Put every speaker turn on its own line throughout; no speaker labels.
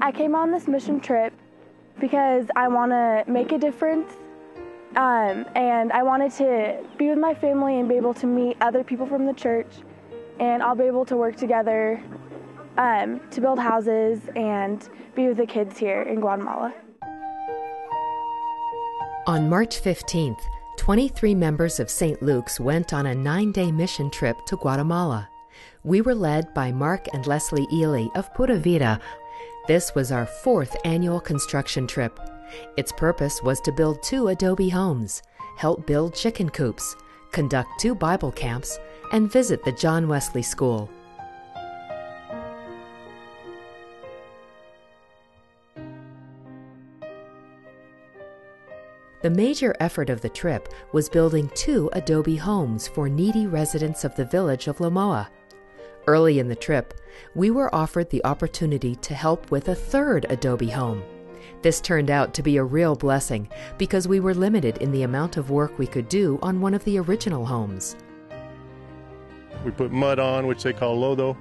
I came on this mission trip because I want to make a difference, and I wanted to be with my family and be able to meet other people from the church, and I'll be able to work together to build houses and be with the kids here in Guatemala.
On March 15th, 23 members of St. Luke's went on a 9-day mission trip to Guatemala. We were led by Mark and Leslie Ely of Pura Vida. This was our 4th annual construction trip. Its purpose was to build 2 adobe homes, help build chicken coops, conduct 2 Bible camps, and visit the John Wesley School. The major effort of the trip was building 2 adobe homes for needy residents of the village of Lamoa. Early in the trip, we were offered the opportunity to help with a 3rd adobe home. This turned out to be a real blessing because we were limited in the amount of work we could do on one of the original homes.
We put mud on, which they call lodo,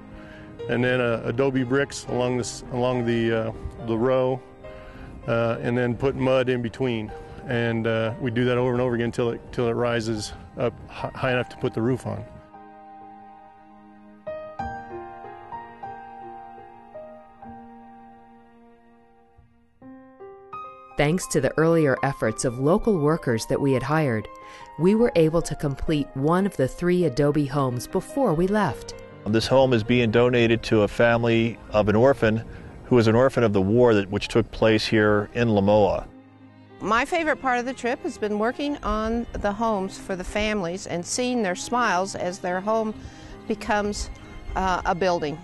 and then adobe bricks along the row, and then put mud in between. And we do that over and over again till it rises up high enough to put the roof on.
Thanks to the earlier efforts of local workers that we had hired, we were able to complete one of the 3 adobe homes before we left.
This home is being donated to a family of an orphan who was an orphan of the war which took place here in Lamoa.
My favorite part of the trip has been working on the homes for the families and seeing their smiles as their home becomes a building.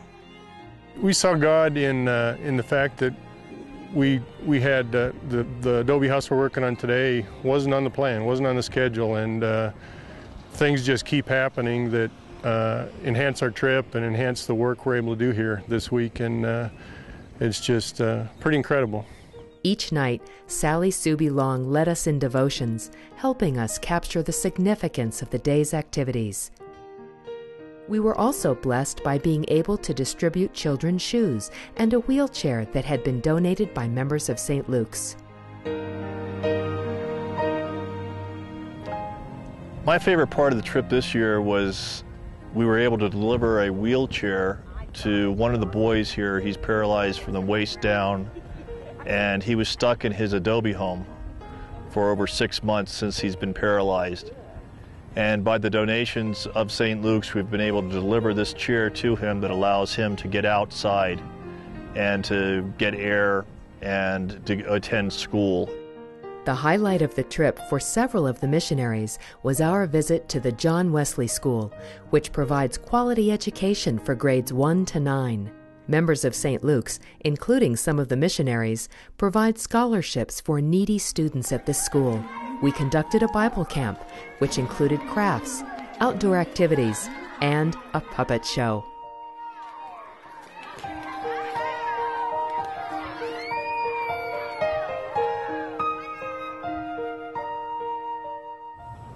We saw God in the fact that we had the adobe house we're working on today wasn't on the plan, wasn't on the schedule, and things just keep happening that enhance our trip and enhance the work we're able to do here this week, and it's just pretty incredible.
Each night, Sally Subi Long led us in devotions, helping us capture the significance of the day's activities. We were also blessed by being able to distribute children's shoes and a wheelchair that had been donated by members of St. Luke's.
My favorite part of the trip this year was we were able to deliver a wheelchair to one of the boys here. He's paralyzed from the waist down, and he was stuck in his adobe home for over 6 months since he's been paralyzed. And by the donations of St. Luke's, we've been able to deliver this chair to him that allows him to get outside and to get air and to attend school.
The highlight of the trip for several of the missionaries was our visit to the John Wesley School, which provides quality education for grades 1 to 9. Members of St. Luke's, including some of the missionaries, provide scholarships for needy students at this school. We conducted a Bible camp, which included crafts, outdoor activities, and a puppet show.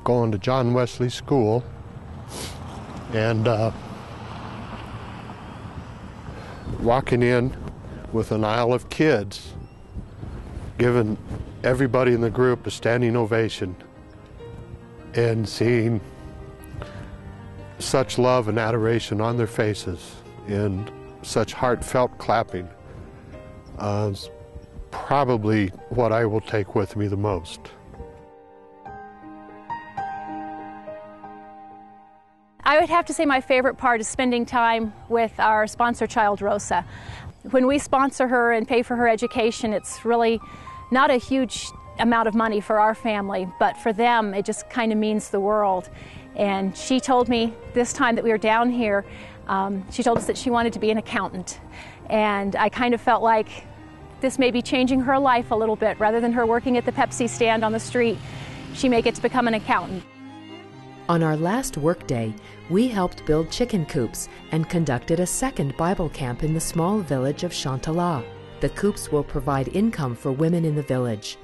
Going to John Wesley School, and walking in with an aisle of kids, giving everybody in the group a standing ovation, and seeing such love and adoration on their faces and such heartfelt clapping is probably what I will take with me the most.
I would have to say my favorite part is spending time with our sponsor child, Rosa. When we sponsor her and pay for her education, it's really not a huge amount of money for our family, but for them it just kind of means the world. And she told me this time that we were down here, she told us that she wanted to be an accountant. And I kind of felt like this may be changing her life a little bit. Rather than her working at the Pepsi stand on the street, she may get to become an accountant.
On our last workday, we helped build chicken coops and conducted a second Bible camp in the small village of Chantala. The coops will provide income for women in the village.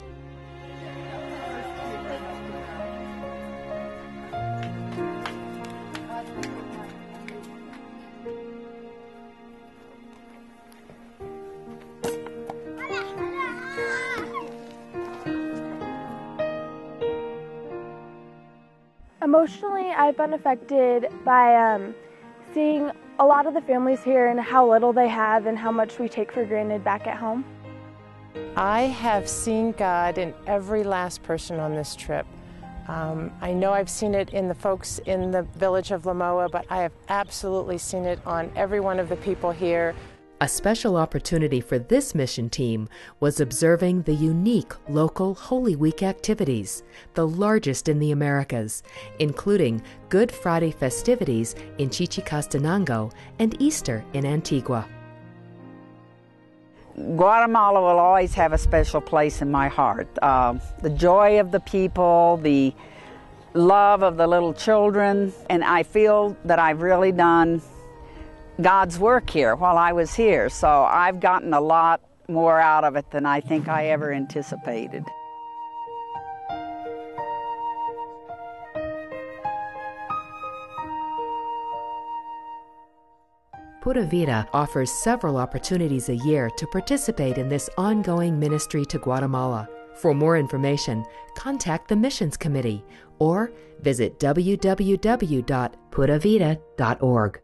Emotionally, I've been affected by seeing a lot of the families here and how little they have and how much we take for granted back at home.
I have seen God in every last person on this trip. I know I've seen it in the folks in the village of Lamoa, but I have absolutely seen it on every one of the people here.
A special opportunity for this mission team was observing the unique local Holy Week activities, the largest in the Americas, including Good Friday festivities in Chichicastenango and Easter in Antigua.
Guatemala will always have a special place in my heart. The joy of the people, the love of the little children, and I feel that I've really done God's work here while I was here, so I've gotten a lot more out of it than I think I ever anticipated.
Pura Vida offers several opportunities a year to participate in this ongoing ministry to Guatemala. For more information, contact the Missions Committee or visit www.puravida.org.